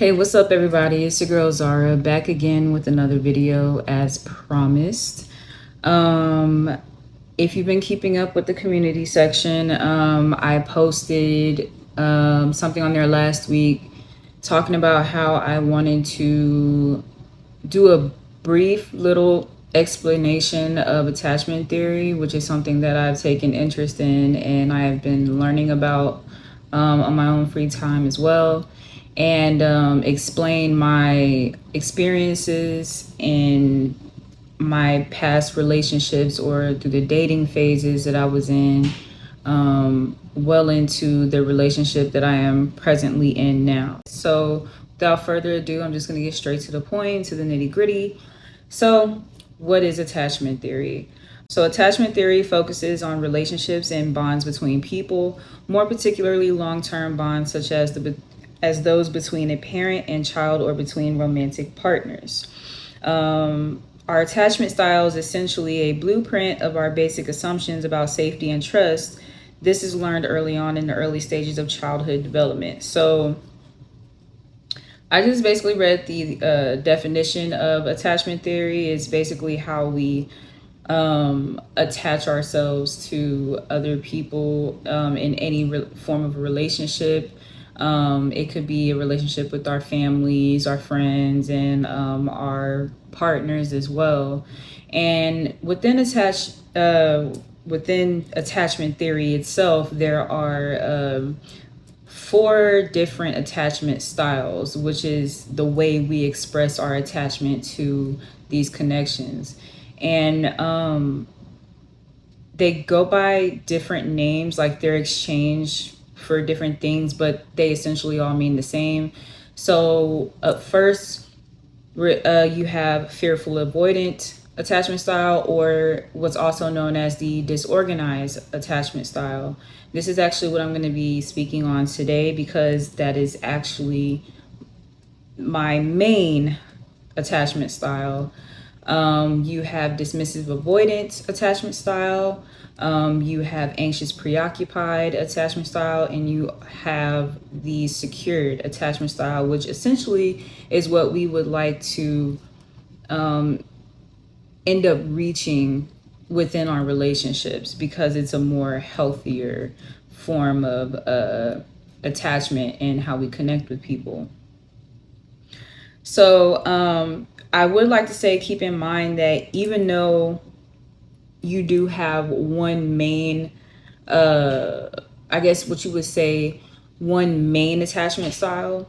Hey, what's up, everybody? It's your girl Zara back again with another video as promised. Um, if you've been keeping up with the community section, I posted something on there last week talking about how I wanted to do a brief little explanation of attachment theory, which is something that I've taken interest in and I have been learning about on my own free time as well, and explain my experiences in my past relationships or through the dating phases that I was in, well into the relationship that I am presently in now. So without further ado, I'm just going to get straight to the point, to the nitty gritty. So what is attachment theory? So attachment theory focuses on relationships and bonds between people, more particularly long-term bonds such as those between a parent and child or between romantic partners. Our attachment style is essentially a blueprint of our basic assumptions about safety and trust. This is learned early on in the early stages of childhood development. So I just basically read the definition of attachment theory. Is basically how we attach ourselves to other people in any form of a relationship. It could be a relationship with our families, our friends, and our partners as well. And within attachment theory itself, there are four different attachment styles, which is the way we express our attachment to these connections. And they go by different names, like they're exchanged for different things, but they essentially all mean the same. So up first, you have fearful avoidant attachment style, or what's also known as the disorganized attachment style. This is actually what I'm going to be speaking on today because that is actually my main attachment style. You have dismissive avoidant attachment style. You have anxious preoccupied attachment style, and you have the secured attachment style, which essentially is what we would like to end up reaching within our relationships, because it's a more healthier form of attachment and how we connect with people. So I would like to say, keep in mind that even though you do have one main, I guess what you would say, one main attachment style,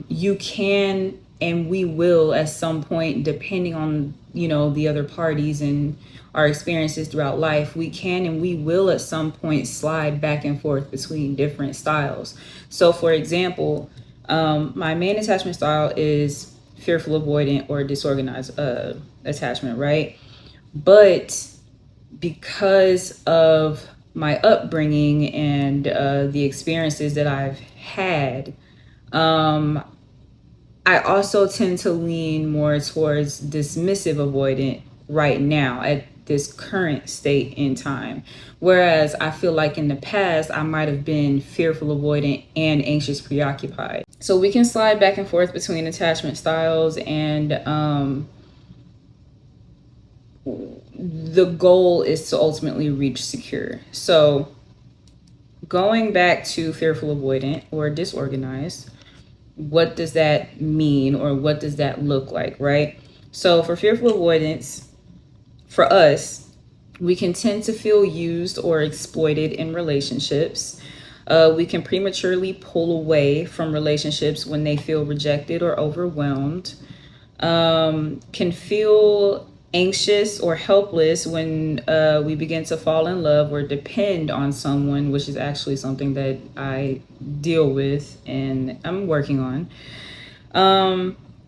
you can and we will at some point, depending on the other parties and our experiences throughout life, we can and we will at some point slide back and forth between different styles. So for example, my main attachment style is fearful avoidant or disorganized attachment, right? But because of my upbringing and the experiences that I've had, I also tend to lean more towards dismissive avoidant right now at this current state in time. Whereas I feel like in the past, I might have been fearful avoidant and anxious preoccupied. So we can slide back and forth between attachment styles, and the goal is to ultimately reach secure. So going back to fearful avoidant or disorganized, what does that mean, or what does that look like, right? So for fearful avoidance, for us, we can tend to feel used or exploited in relationships. We can prematurely pull away from relationships when they feel rejected or overwhelmed. Can feel anxious or helpless when we begin to fall in love or depend on someone, which is actually something that I deal with and I'm working on.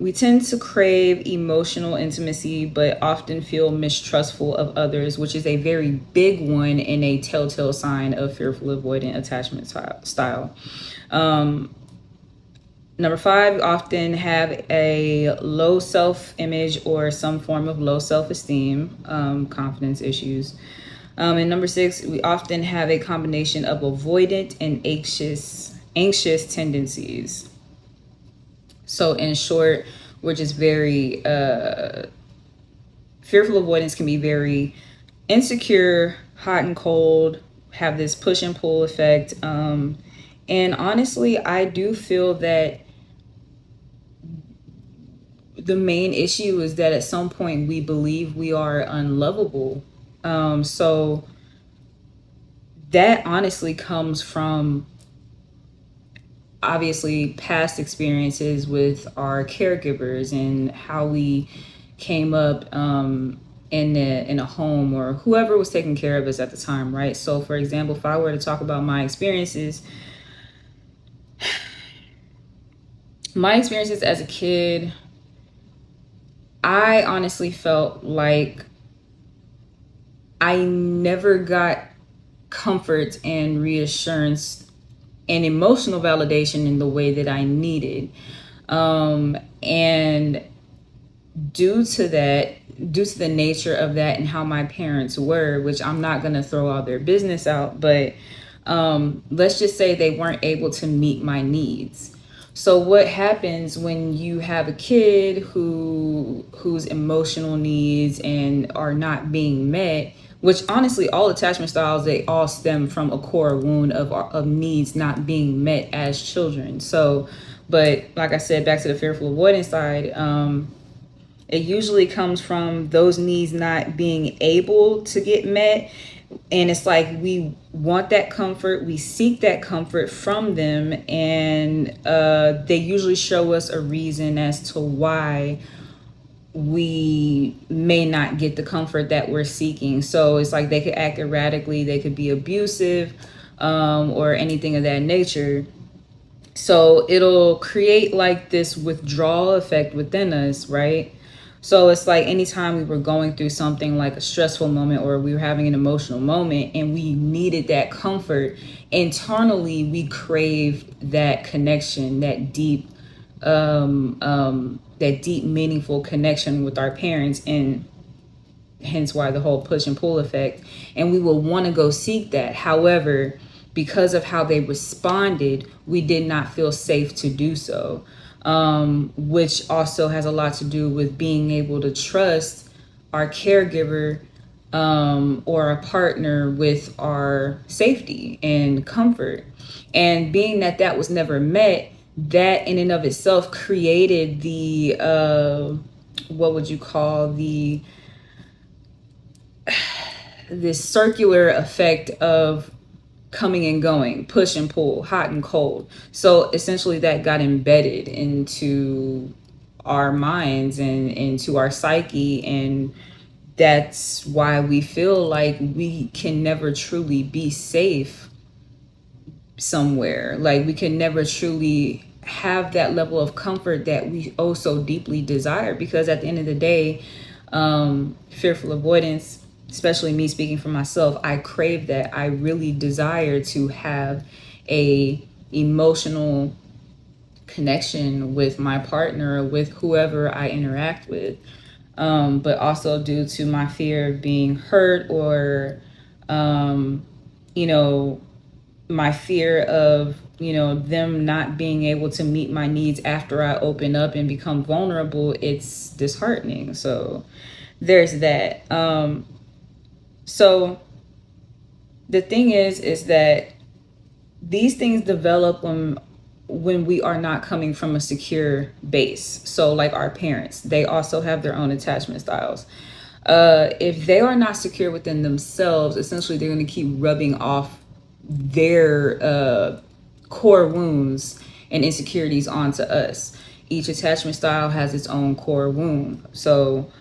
We tend to crave emotional intimacy, but often feel mistrustful of others, which is a very big one and a telltale sign of fearful avoidant attachment style. Number 5, often have a low self-image or some form of low self-esteem, confidence issues. And number 6, we often have a combination of avoidant and anxious tendencies. So in short, we're just very fearful avoidance can be very insecure, hot and cold, have this push and pull effect. And honestly, I do feel that the main issue is that at some point we believe we are unlovable. So that honestly comes from obviously past experiences with our caregivers and how we came up in a home or whoever was taking care of us at the time, right? So for example, if I were to talk about my experiences as a kid, I honestly felt like I never got comfort and reassurance and emotional validation in the way that I needed. And due to that, due to the nature of that and how my parents were, which I'm not going to throw all their business out, but let's just say they weren't able to meet my needs. So what happens when you have a kid whose emotional needs and are not being met, which honestly all attachment styles, they all stem from a core wound of needs not being met as children. So but like I said, back to the fearful avoidance side, it usually comes from those needs not being able to get met. And it's like we want that comfort, we seek that comfort from them, and they usually show us a reason as to why we may not get the comfort that we're seeking. So it's like they could act erratically, they could be abusive, or anything of that nature. So it'll create like this withdrawal effect within us, right? So it's like anytime we were going through something like a stressful moment or we were having an emotional moment and we needed that comfort, internally we craved that connection, that deep, meaningful connection with our parents. And hence why the whole push and pull effect. And we will want to go seek that. However, because of how they responded, we did not feel safe to do so, which also has a lot to do with being able to trust our caregiver, or a partner with our safety and comfort. And being that that was never met, that in and of itself created the what would you call this circular effect of coming and going, push and pull, hot and cold. So essentially that got embedded into our minds and into our psyche. And that's why we feel like we can never truly be safe somewhere. Like we can never truly have that level of comfort that we oh so deeply desire, because at the end of the day, fearful avoidance, especially me speaking for myself, I crave that. I really desire to have a emotional connection with my partner or with whoever I interact with. But also due to my fear of being hurt, or you know my fear of them not being able to meet my needs after I open up and become vulnerable, it's disheartening. So there's that. So the thing is that these things develop when we are not coming from a secure base. So like our parents, they also have their own attachment styles. If they are not secure within themselves, essentially they're going to keep rubbing off their core wounds and insecurities onto us. Each attachment style has its own core wound. So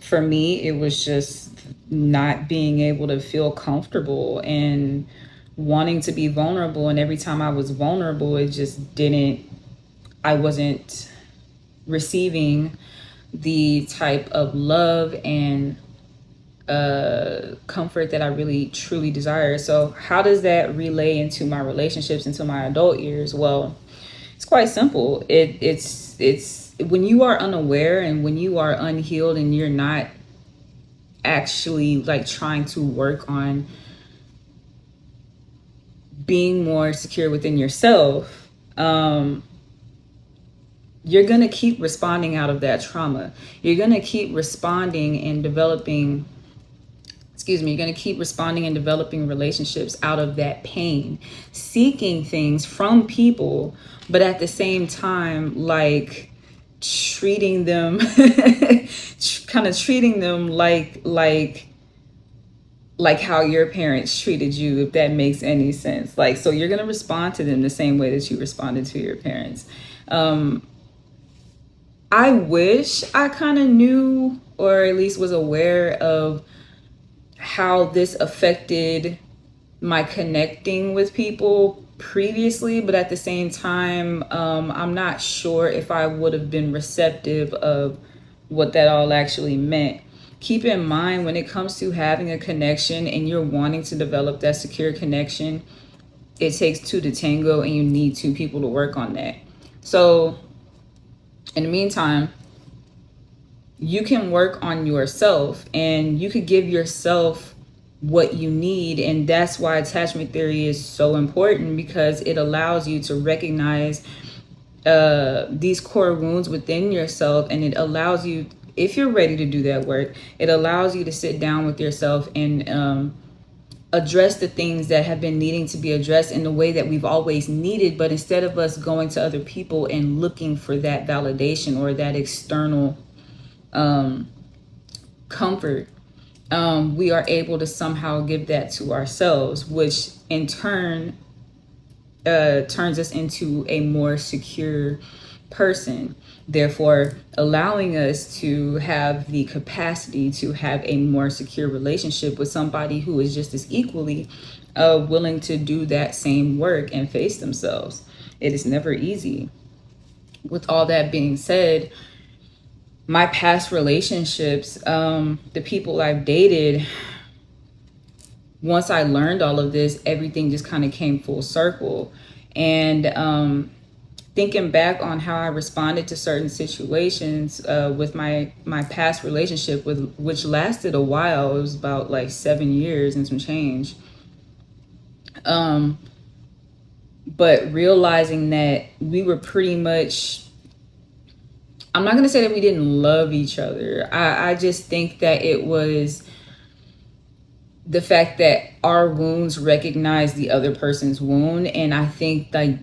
for me, it was just not being able to feel comfortable and wanting to be vulnerable. And every time I was vulnerable, it just didn't, I wasn't receiving the type of love and comfort that I really truly desire. So how does that relay into my relationships, into my adult years? Well, it's quite simple. It's when you are unaware and when you are unhealed and you're not actually like trying to work on being more secure within yourself, um, you're going to keep responding out of that trauma. You're going to keep responding and developing, you're going to keep responding and developing relationships out of that pain, seeking things from people, but at the same time, like treating them, kind of treating them like how your parents treated you, if that makes any sense. Like, so you're going to respond to them the same way that you responded to your parents. I wish I kind of knew, or at least was aware of, how this affected my connecting with people previously, but at the same time, I'm not sure if I would have been receptive of what that all actually meant. Keep in mind, when it comes to having a connection and you're wanting to develop that secure connection, it takes two to tango, and you need two people to work on that. So in the meantime, you can work on yourself, and you could give yourself what you need. And that's why attachment theory is so important, because it allows you to recognize these core wounds within yourself, and it allows you, if you're ready to do that work, it allows you to sit down with yourself and address the things that have been needing to be addressed in the way that we've always needed. But instead of us going to other people and looking for that validation or that external comfort, we are able to somehow give that to ourselves, which in turn turns us into a more secure person, therefore allowing us to have the capacity to have a more secure relationship with somebody who is just as equally willing to do that same work and face themselves. It is never easy. With all that being said, my past relationships, the people I've dated, once I learned all of this, everything just kind of came full circle. And thinking back on how I responded to certain situations with my past relationship, with which lasted a while, it was about like 7 years and some change. But realizing that we were pretty much, I'm not going to say that we didn't love each other. I just think that it was the fact that our wounds recognize the other person's wound. And I think like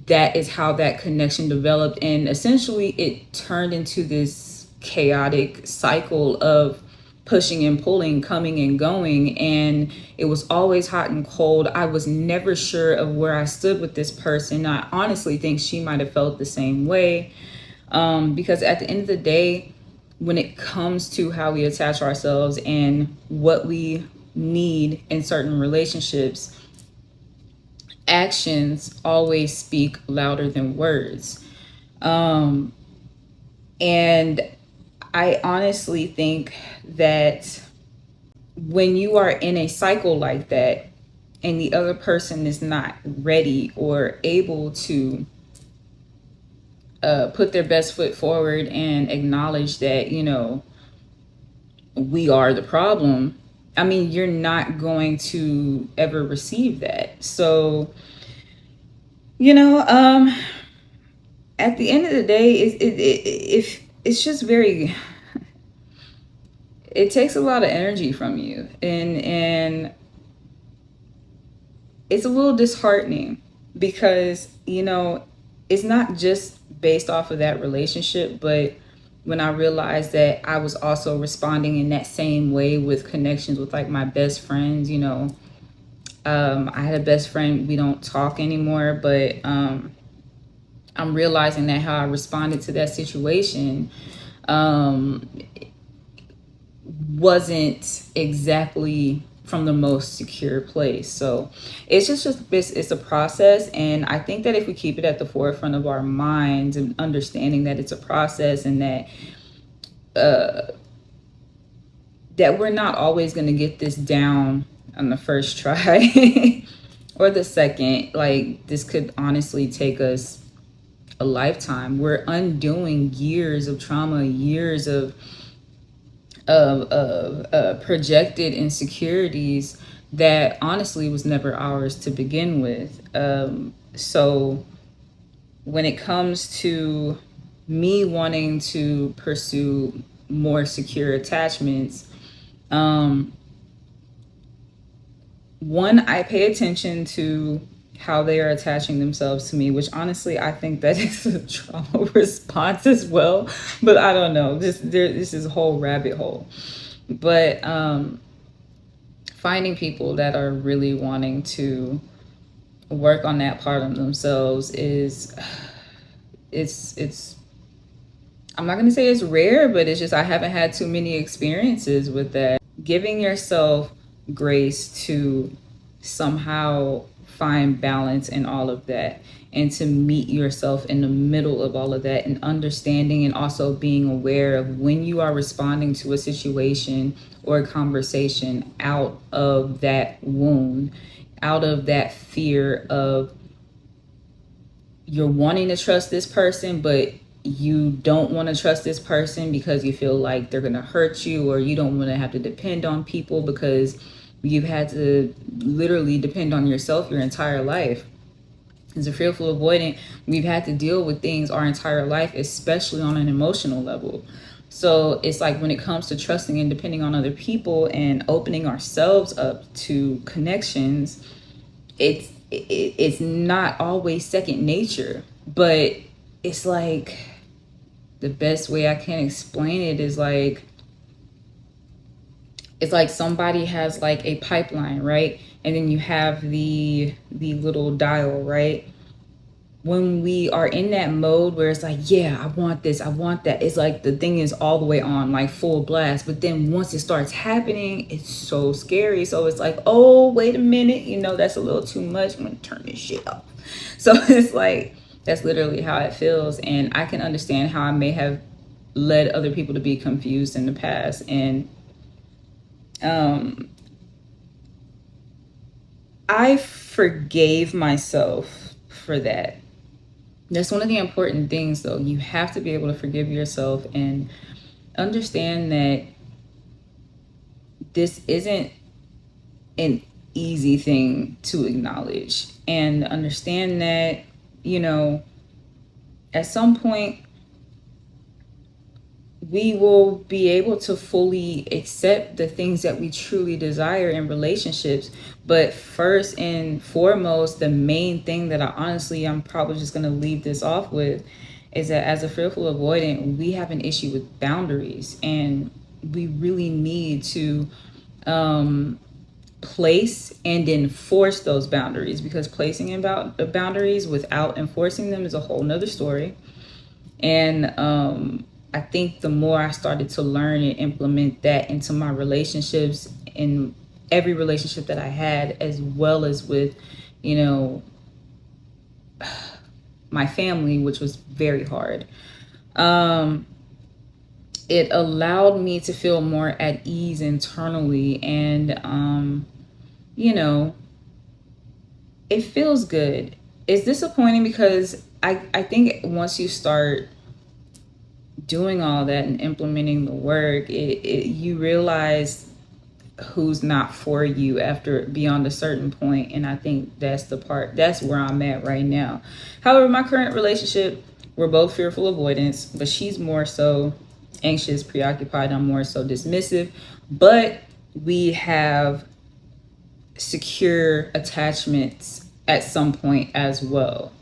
that is how that connection developed. And essentially it turned into this chaotic cycle of pushing and pulling, coming and going. And it was always hot and cold. I was never sure of where I stood with this person. I honestly think she might have felt the same way. Because at the end of the day, when it comes to how we attach ourselves and what we need in certain relationships, actions always speak louder than words. And I honestly think that when you are in a cycle like that and the other person is not ready or able to put their best foot forward and acknowledge that, we are the problem, I mean, you're not going to ever receive that. So, at the end of the day, it's just very, it takes a lot of energy from you, and it's a little disheartening because, it's not just based off of that relationship, but when I realized that I was also responding in that same way with connections with like my best friends, I had a best friend, we don't talk anymore, but I'm realizing that how I responded to that situation wasn't exactly from the most secure place. So it's a process, and I think that if we keep it at the forefront of our minds and understanding that it's a process, and that we're not always going to get this down on the first try or the second, like this could honestly take us a lifetime. We're undoing years of trauma, years of projected insecurities that honestly was never ours to begin with. So when it comes to me wanting to pursue more secure attachments, um, one, I pay attention to how they are attaching themselves to me, which honestly I think that is a trauma response as well. But I don't know. This is a whole rabbit hole. But finding people that are really wanting to work on that part of themselves is it's I'm not going to say it's rare, but it's just I haven't had too many experiences with that. Giving yourself grace to somehow find balance in all of that, and to meet yourself in the middle of all of that, and understanding and also being aware of when you are responding to a situation or a conversation out of that wound, out of that fear of you're wanting to trust this person, but you don't want to trust this person because you feel like they're going to hurt you, or you don't want to have to depend on people because you've had to literally depend on yourself your entire life. As a fearful avoidant, we've had to deal with things our entire life, especially on an emotional level. So it's like when it comes to trusting and depending on other people and opening ourselves up to connections, it's not always second nature, but it's like the best way I can explain it is like it's like somebody has like a pipeline, right? And then you have the little dial, right? When we are in that mode where it's like, yeah, I want this, I want that, it's like the thing is all the way on, like full blast. But then once it starts happening, it's so scary. So it's like, oh, wait a minute, that's a little too much. I'm gonna turn this shit off. So it's like, that's literally how it feels. And I can understand how I may have led other people to be confused in the past. And I forgave myself for that. That's one of the important things, though. You have to be able to forgive yourself and understand that this isn't an easy thing to acknowledge, and understand that, at some point we will be able to fully accept the things that we truly desire in relationships. But first and foremost, the main thing that I'm probably just going to leave this off with is that as a fearful avoidant, we have an issue with boundaries, and we really need to place and enforce those boundaries, because placing about the boundaries without enforcing them is a whole nother story. And I think the more I started to learn and implement that into my relationships, in every relationship that I had, as well as with, you know, my family, which was very hard, it allowed me to feel more at ease internally. And, it feels good. It's disappointing because I think once you start doing all that and implementing the work, you realize who's not for you after beyond a certain point. And I think that's where I'm at right now. However, my current relationship, we're both fearful avoidance, but she's more so anxious, preoccupied. I'm more so dismissive, but we have secure attachments at some point as well.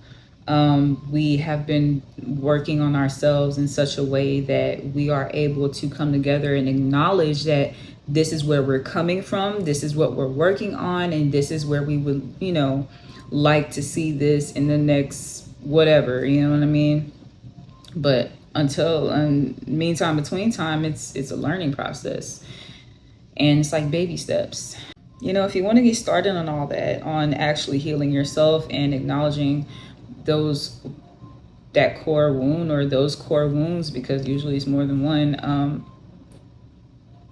We have been working on ourselves in such a way that we are able to come together and acknowledge that this is where we're coming from, this is what we're working on, and this is where we would, like to see this in the next whatever, you know what I mean? But until meantime, between time, it's a learning process, and it's like baby steps. If you want to get started on all that, on actually healing yourself and acknowledging those that core wound or those core wounds, because usually it's more than one,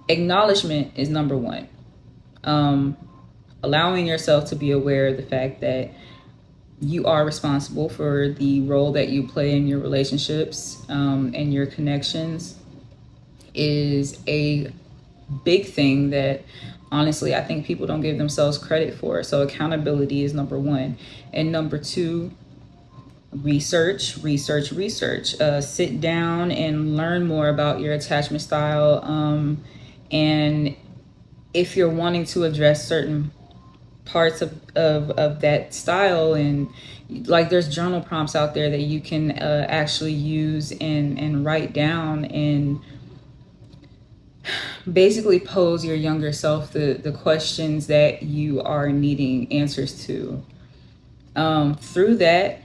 acknowledgement is number one. Allowing yourself to be aware of the fact that you are responsible for the role that you play in your relationships, and your connections is a big thing that honestly I think people don't give themselves credit for. So accountability is number one. And number two, research. Sit down and learn more about your attachment style. And if you're wanting to address certain parts of that style, and like there's journal prompts out there that you can actually use and write down and basically pose your younger self the questions that you are needing answers to. Through that,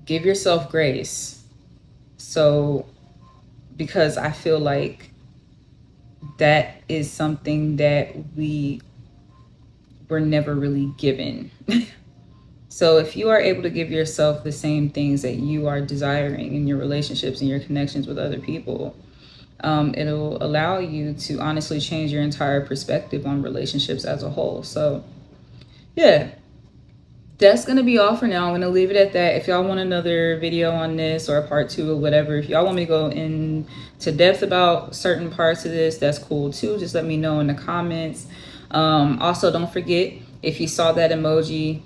give yourself grace. So, because I feel like that is something that we were never really given. So if you are able to give yourself the same things that you are desiring in your relationships and your connections with other people, it'll allow you to honestly change your entire perspective on relationships as a whole. So yeah, that's going to be all for now. I'm going to leave it at that. If y'all want another video on this or a part two or whatever, if y'all want me to go into depth about certain parts of this, that's cool too. Just let me know in the comments. Also, don't forget, if you saw that emoji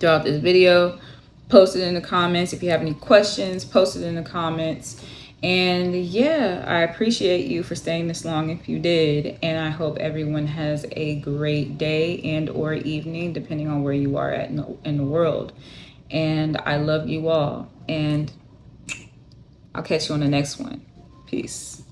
throughout this video, post it in the comments. If you have any questions, post it in the comments. And yeah, I appreciate you for staying this long if you did. And I hope everyone has a great day and or evening, depending on where you are at in the world. And I love you all. And I'll catch you on the next one. Peace.